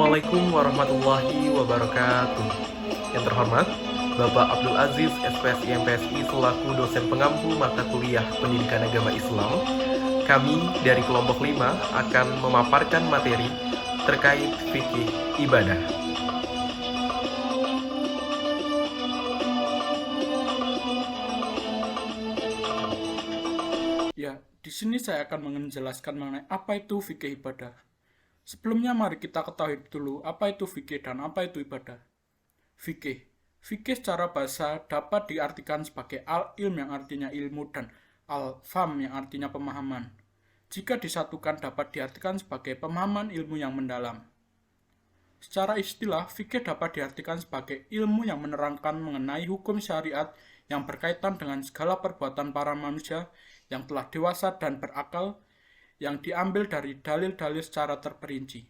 Assalamualaikum warahmatullahi wabarakatuh. Yang terhormat, Bapak Abdul Aziz, SPSI MPSI selaku dosen pengampu mata kuliah Pendidikan Agama Islam. Kami dari kelompok 5 akan memaparkan materi terkait fikih ibadah. Ya, di sini saya akan menjelaskan mengenai apa itu fikih ibadah. Sebelumnya mari kita ketahui dulu apa itu fikih dan apa itu ibadah. Fikih. Fikih secara bahasa dapat diartikan sebagai al-ilm yang artinya ilmu dan al-fam yang artinya pemahaman. Jika disatukan dapat diartikan sebagai pemahaman ilmu yang mendalam. Secara istilah, fikih dapat diartikan sebagai ilmu yang menerangkan mengenai hukum syariat yang berkaitan dengan segala perbuatan para manusia yang telah dewasa dan berakal yang diambil dari dalil-dalil secara terperinci.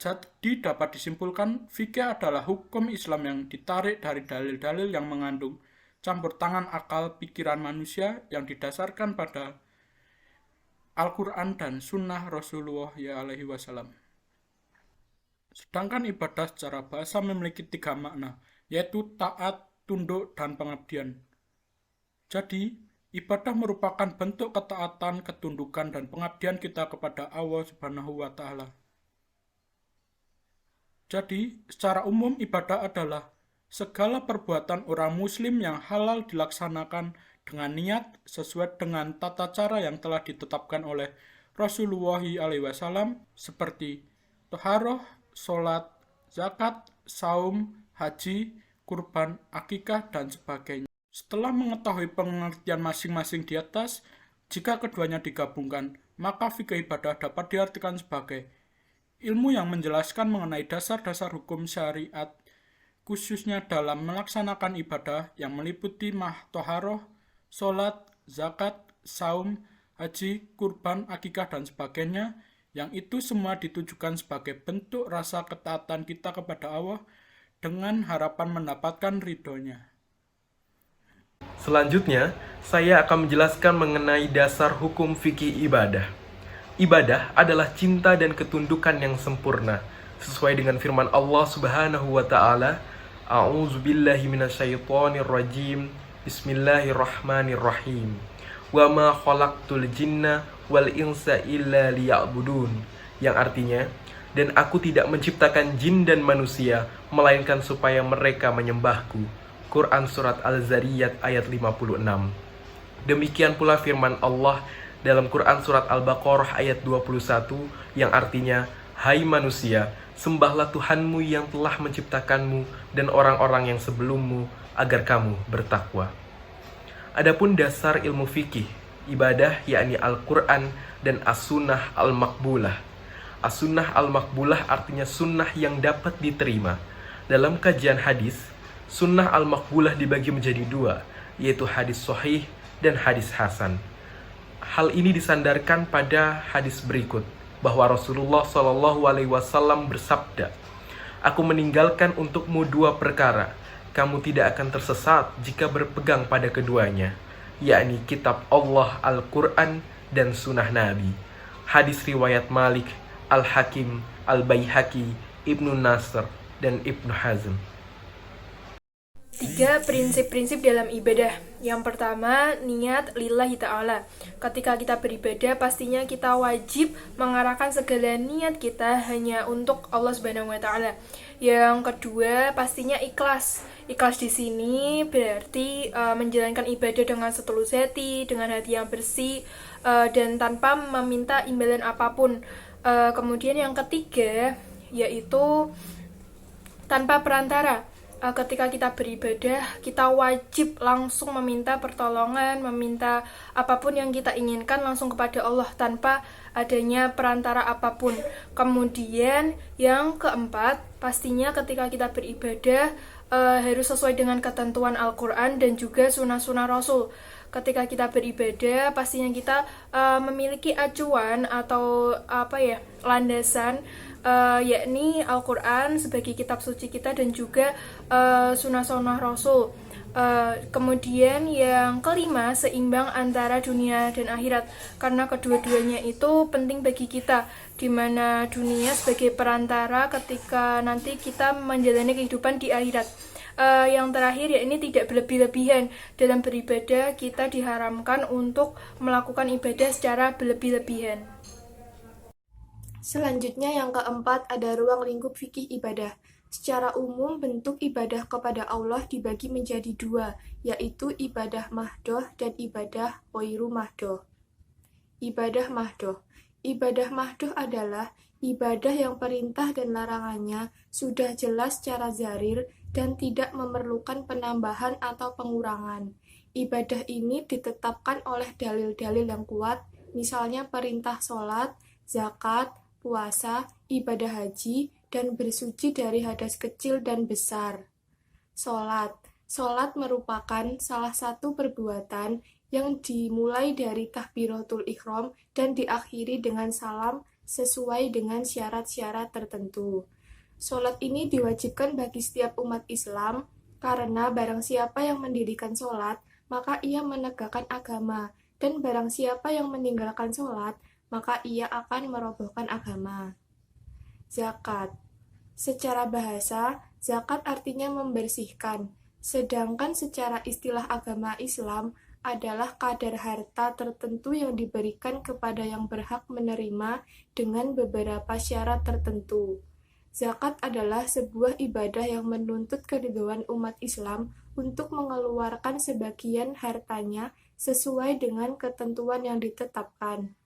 Jadi dapat disimpulkan, fikih adalah hukum Islam yang ditarik dari dalil-dalil yang mengandung campur tangan akal pikiran manusia yang didasarkan pada Al-Quran dan Sunnah Rasulullah SAW. Sedangkan ibadah secara bahasa memiliki 3 makna, yaitu taat, tunduk, dan pengabdian. Jadi, ibadah merupakan bentuk ketaatan, ketundukan, dan pengabdian kita kepada Allah Subhanahu wa Ta'ala. Jadi, secara umum ibadah adalah segala perbuatan orang muslim yang halal dilaksanakan dengan niat sesuai dengan tata cara yang telah ditetapkan oleh Rasulullah SAW seperti toharoh, sholat, zakat, saum, haji, kurban, akikah, dan sebagainya. Setelah mengetahui pengertian masing-masing di atas, jika keduanya digabungkan, maka fikih ibadah dapat diartikan sebagai ilmu yang menjelaskan mengenai dasar-dasar hukum syariat, khususnya dalam melaksanakan ibadah yang meliputi toharoh, sholat, zakat, saum, haji, kurban, akikah, dan sebagainya, yang itu semua ditujukan sebagai bentuk rasa ketaatan kita kepada Allah dengan harapan mendapatkan ridhonya. Selanjutnya, saya akan menjelaskan mengenai dasar hukum fikih ibadah. Ibadah adalah cinta dan ketundukan yang sempurna, sesuai dengan firman Allah Subhanahu wa Ta'ala, A'udzubillahi minasyaitonirrajim, Bismillahirrahmanirrahim. Wa ma khalaqtul jinna wal insa illa liya'budun, yang artinya, dan aku tidak menciptakan jin dan manusia melainkan supaya mereka menyembahku. Quran Surat Al-Zariyat ayat 56. Demikian pula firman Allah dalam Quran Surat Al-Baqarah ayat 21 yang artinya, hai manusia, sembahlah Tuhanmu yang telah menciptakanmu dan orang-orang yang sebelummu agar kamu bertakwa. Adapun dasar ilmu fikih ibadah yakni Al-Quran dan As-Sunnah Al-Maqbulah. As-Sunnah Al-Maqbulah artinya sunnah yang dapat diterima. Dalam kajian hadis, Sunnah Al-Maqbulah dibagi menjadi 2, yaitu hadis sahih dan hadis hasan. Hal ini disandarkan pada hadis berikut, bahwa Rasulullah SAW bersabda, aku meninggalkan untukmu 2 perkara, kamu tidak akan tersesat jika berpegang pada keduanya, yakni kitab Allah Al-Quran dan sunnah Nabi. Hadis riwayat Malik, Al-Hakim, Al-Baihaqi, Ibnu Nasr, dan Ibnu Hazm. 3 prinsip-prinsip dalam ibadah. Yang pertama, niat lillahi ta'ala. Ketika kita beribadah, pastinya kita wajib mengarahkan segala niat kita hanya untuk Allah Subhanahu wa Ta'ala. Yang kedua, pastinya ikhlas. Ikhlas di sini berarti menjalankan ibadah dengan setulus hati, dengan hati yang bersih, dan tanpa meminta imbalan apapun. Kemudian yang ketiga, yaitu tanpa perantara. Ketika kita beribadah, kita wajib langsung meminta pertolongan, meminta apapun yang kita inginkan langsung kepada Allah tanpa adanya perantara apapun. Kemudian yang keempat, pastinya ketika kita beribadah harus sesuai dengan ketentuan Al-Quran dan juga sunnah-sunnah Rasul. Ketika kita beribadah, pastinya kita memiliki acuan atau landasan, yakni Al-Quran sebagai kitab suci kita dan juga sunnah-sunnah Rasul. Kemudian yang kelima, seimbang antara dunia dan akhirat, karena kedua-duanya itu penting bagi kita, di mana dunia sebagai perantara ketika nanti kita menjalani kehidupan di akhirat. Yang terakhir, ya, ini tidak berlebih-lebihan. Dalam beribadah kita diharamkan untuk melakukan ibadah secara berlebih-lebihan. Selanjutnya yang keempat ada ruang lingkup fikih ibadah. Secara umum, bentuk ibadah kepada Allah dibagi menjadi dua, yaitu ibadah mahdoh dan ibadah ghairu mahdoh. Ibadah mahdoh. Ibadah mahdoh adalah ibadah yang perintah dan larangannya sudah jelas secara zahir dan tidak memerlukan penambahan atau pengurangan. Ibadah ini ditetapkan oleh dalil-dalil yang kuat, misalnya perintah sholat, zakat, puasa, ibadah haji, dan bersuci dari hadas kecil dan besar. Sholat. Sholat merupakan salah satu perbuatan yang dimulai dari takbiratul ihram dan diakhiri dengan salam sesuai dengan syarat-syarat tertentu. Sholat ini diwajibkan bagi setiap umat Islam karena barang siapa yang mendirikan sholat, maka ia menegakkan agama, dan barang siapa yang meninggalkan sholat, maka ia akan merobohkan agama. Zakat. Secara bahasa, zakat artinya membersihkan, sedangkan secara istilah agama Islam adalah kadar harta tertentu yang diberikan kepada yang berhak menerima dengan beberapa syarat tertentu. Zakat adalah sebuah ibadah yang menuntut keridhaan umat Islam untuk mengeluarkan sebagian hartanya sesuai dengan ketentuan yang ditetapkan.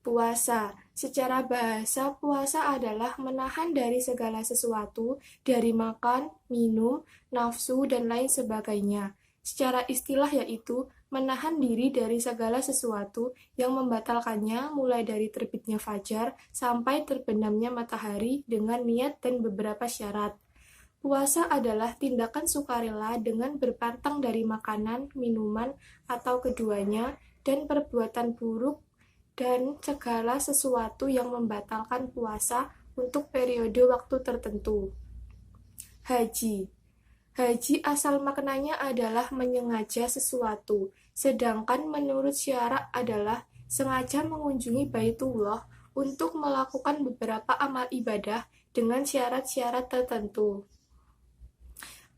Puasa. Secara bahasa, puasa adalah menahan dari segala sesuatu, dari makan, minum, nafsu, dan lain sebagainya. Secara istilah yaitu menahan diri dari segala sesuatu yang membatalkannya mulai dari terbitnya fajar sampai terbenamnya matahari dengan niat dan beberapa syarat. Puasa adalah tindakan sukarela dengan berpantang dari makanan, minuman, atau keduanya, dan perbuatan buruk dan segala sesuatu yang membatalkan puasa untuk periode waktu tertentu. Haji. Haji asal maknanya adalah menyengaja sesuatu, sedangkan menurut syarak adalah sengaja mengunjungi Baitullah untuk melakukan beberapa amal ibadah dengan syarat-syarat tertentu.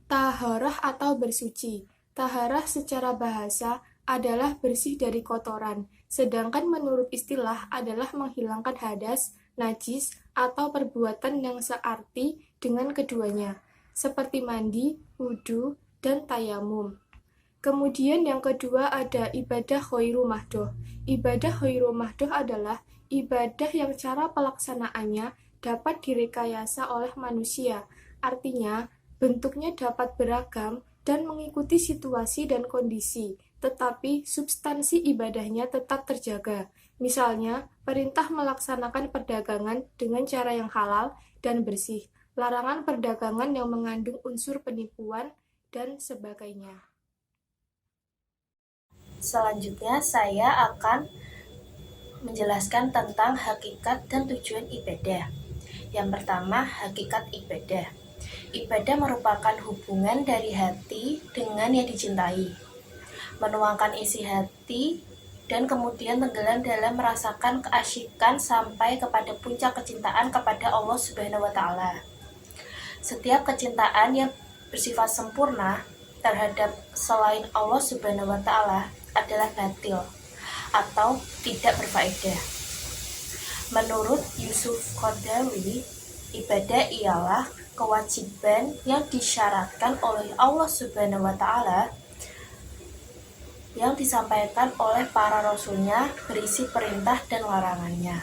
Taharah atau bersuci. Taharah secara bahasa adalah bersih dari kotoran, sedangkan menurut istilah adalah menghilangkan hadas, najis, atau perbuatan yang searti dengan keduanya, seperti mandi, wudhu, dan tayamum. Kemudian yang kedua ada ibadah ghairu mahdoh. Ibadah ghairu mahdoh adalah ibadah yang cara pelaksanaannya dapat direkayasa oleh manusia, artinya bentuknya dapat beragam dan mengikuti situasi dan kondisi, tetapi substansi ibadahnya tetap terjaga. Misalnya, perintah melaksanakan perdagangan dengan cara yang halal dan bersih, larangan perdagangan yang mengandung unsur penipuan, dan sebagainya. Selanjutnya, saya akan menjelaskan tentang hakikat dan tujuan ibadah. Yang pertama, hakikat ibadah. Ibadah merupakan hubungan dari hati dengan yang dicintai, menuangkan isi hati, dan kemudian tenggelam dalam merasakan keasyikan sampai kepada puncak kecintaan kepada Allah Subhanahu wa Ta'ala. Setiap kecintaan yang bersifat sempurna terhadap selain Allah Subhanahu wa Ta'ala adalah batil atau tidak berfaedah. Menurut Yusuf Qaradawi, ibadah ialah kewajiban yang disyaratkan oleh Allah Subhanahu wa Ta'ala yang disampaikan oleh para rasulnya berisi perintah dan larangannya.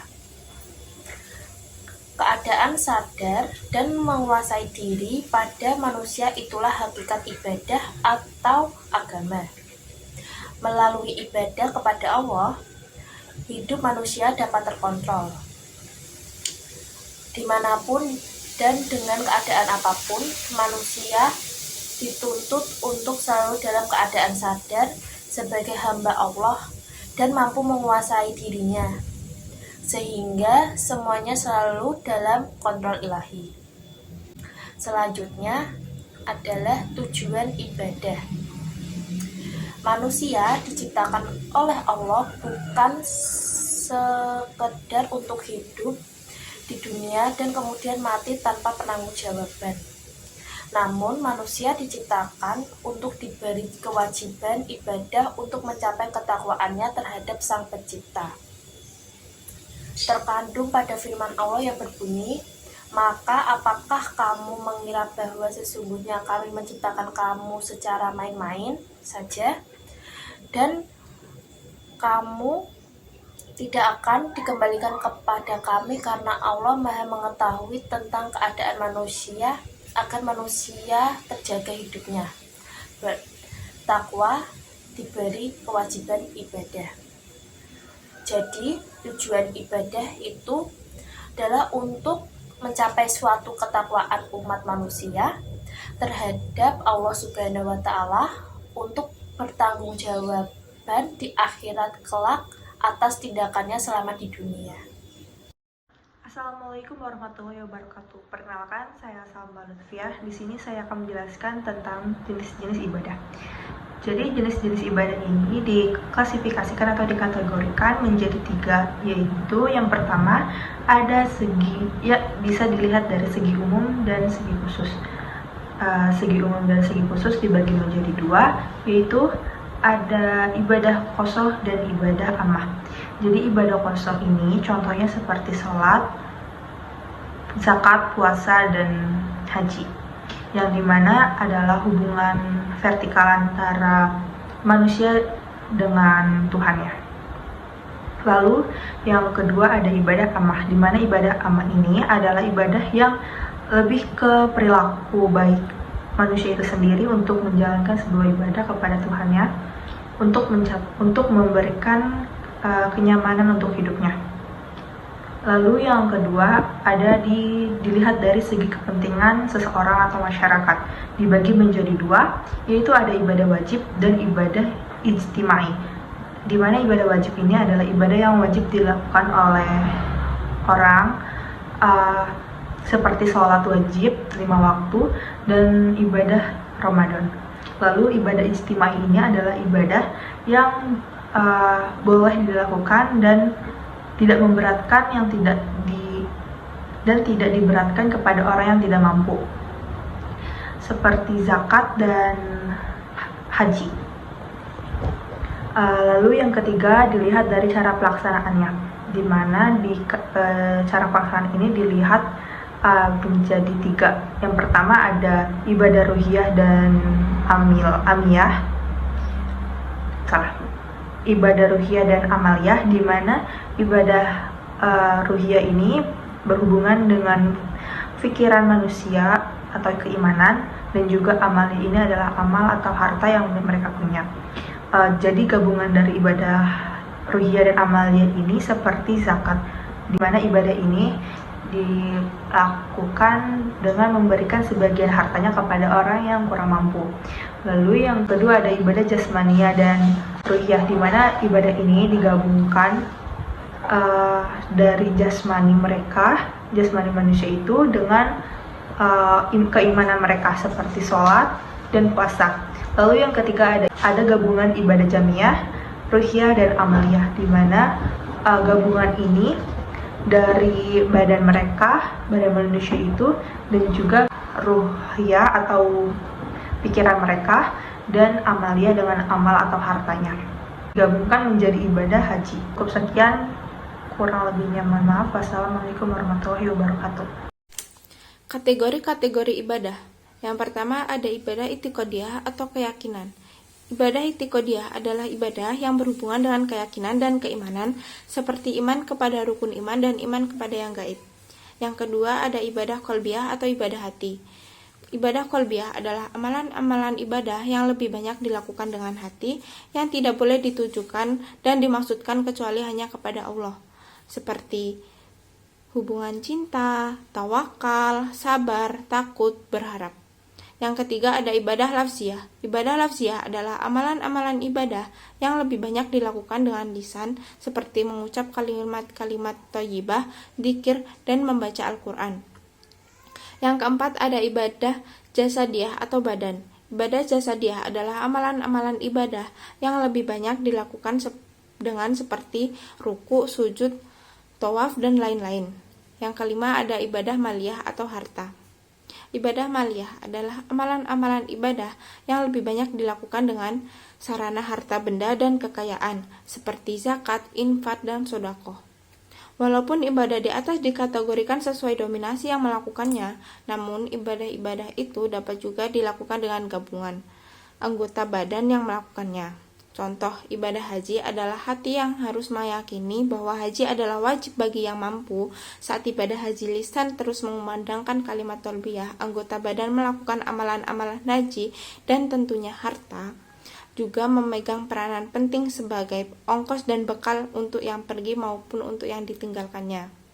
Keadaan sadar dan menguasai diri pada manusia itulah hakikat ibadah atau agama. Melalui ibadah kepada Allah, hidup manusia dapat terkontrol. Dimanapun dan dengan keadaan apapun, manusia dituntut untuk selalu dalam keadaan sadar sebagai hamba Allah dan mampu menguasai dirinya, sehingga semuanya selalu dalam kontrol ilahi. Selanjutnya, adalah tujuan ibadah. Manusia diciptakan oleh Allah bukan sekedar untuk hidup di dunia dan kemudian mati tanpa penanggung-jawaban. Namun manusia diciptakan untuk diberi kewajiban ibadah untuk mencapai ketakwaannya terhadap Sang Pencipta. Terkandung pada firman Allah yang berbunyi, "Maka apakah kamu mengira bahwa sesungguhnya kami menciptakan kamu secara main-main saja, dan kamu tidak akan dikembalikan kepada kami karena Allah Maha mengetahui tentang keadaan manusia agar manusia terjaga hidupnya." Takwa diberi kewajiban ibadah. Jadi tujuan ibadah itu adalah untuk mencapai suatu ketakwaan umat manusia terhadap Allah Subhanahu wa Ta'ala untuk bertanggungjawaban di akhirat kelak atas tindakannya selama di dunia. Assalamualaikum warahmatullahi wabarakatuh. Perkenalkan, saya Salma Lutfiah. Di sini saya akan menjelaskan tentang jenis-jenis ibadah. Jadi jenis-jenis ibadah ini diklasifikasikan atau dikategorikan menjadi 3, yaitu yang pertama ada bisa dilihat dari segi umum dan segi khusus. Segi umum dan segi khusus dibagi menjadi 2, yaitu ada ibadah khosoh dan ibadah ammah. Jadi ibadah khosoh ini contohnya seperti sholat, zakat, puasa, dan haji, yang dimana adalah hubungan vertikal antara manusia dengan Tuhannya. Lalu yang kedua ada ibadah ammah, dimana ibadah ammah ini adalah ibadah yang lebih ke perilaku baik manusia itu sendiri untuk menjalankan sebuah ibadah kepada Tuhannya, untuk memberikan kenyamanan untuk hidupnya. Lalu yang kedua ada dilihat dari segi kepentingan seseorang atau masyarakat, dibagi menjadi 2, yaitu ada ibadah wajib dan ibadah ijtimai. Di mana ibadah wajib ini adalah ibadah yang wajib dilakukan oleh orang, seperti sholat wajib 5 waktu dan ibadah Ramadan. Lalu ibadah ijtimai ini adalah ibadah yang boleh dilakukan dan tidak memberatkan dan tidak diberatkan kepada orang yang tidak mampu, seperti zakat dan haji. Lalu yang ketiga dilihat dari cara pelaksanaannya, di mana cara pelaksanaan ini dilihat menjadi 3. Yang pertama ada ibadah ruhiyah dan amiyah. Ibadah ruhiyah dan amaliyah, di mana ibadah ruhiyah ini berhubungan dengan pikiran manusia atau keimanan, dan juga amaliyah ini adalah amal atau harta yang mereka punya. Jadi gabungan dari ibadah ruhiyah dan amaliyah ini seperti zakat, di mana ibadah ini dilakukan dengan memberikan sebagian hartanya kepada orang yang kurang mampu. Lalu yang kedua ada ibadah jasmaniyah dan ruhiyah, di mana ibadah ini digabungkan dari jasmani manusia itu dengan keimanan mereka seperti sholat dan puasa. Lalu yang ketiga ada gabungan ibadah jamiyah, ruhiyah dan amaliyah, di mana gabungan ini dari badan manusia itu, dan juga ruhiyah atau pikiran mereka, dan amaliyah dengan amal atau hartanya digabungkan menjadi ibadah haji. Cukup sekian, kurang lebihnya mohon maaf. Wassalamualaikum warahmatullahi wabarakatuh. Kategori-kategori ibadah. Yang pertama ada ibadah i'tiqadiyah atau keyakinan. Ibadah i'tiqadiyah adalah ibadah yang berhubungan dengan keyakinan dan keimanan, seperti iman kepada rukun iman dan iman kepada yang gaib. Yang kedua ada ibadah qalbiyah atau ibadah hati. Ibadah qalbiyah adalah amalan-amalan ibadah yang lebih banyak dilakukan dengan hati, yang tidak boleh ditujukan dan dimaksudkan kecuali hanya kepada Allah, seperti hubungan cinta, tawakal, sabar, takut, berharap. Yang ketiga ada ibadah lafziyah. Ibadah lafziyah adalah amalan-amalan ibadah yang lebih banyak dilakukan dengan lisan, seperti mengucap kalimat-kalimat thayyibah, dzikir, dan membaca Al-Quran. Yang keempat ada ibadah Jasadiyah atau badan. Ibadah jasadiyah adalah amalan-amalan ibadah yang lebih banyak dilakukan dengan seperti ruku, sujud, tawaf, dan lain-lain. Yang kelima ada ibadah maliyah atau harta. Ibadah maliyah adalah amalan-amalan ibadah yang lebih banyak dilakukan dengan sarana harta benda dan kekayaan, seperti zakat, infak, dan sodaqoh. Walaupun ibadah di atas dikategorikan sesuai dominasi yang melakukannya, namun ibadah-ibadah itu dapat juga dilakukan dengan gabungan anggota badan yang melakukannya. Contoh, ibadah haji adalah hati yang harus meyakini bahwa haji adalah wajib bagi yang mampu. Saat ibadah haji, lisan terus mengumandangkan kalimat talbiyah, anggota badan melakukan amalan-amalan haji, dan tentunya harta juga memegang peranan penting sebagai ongkos dan bekal untuk yang pergi maupun untuk yang ditinggalkannya.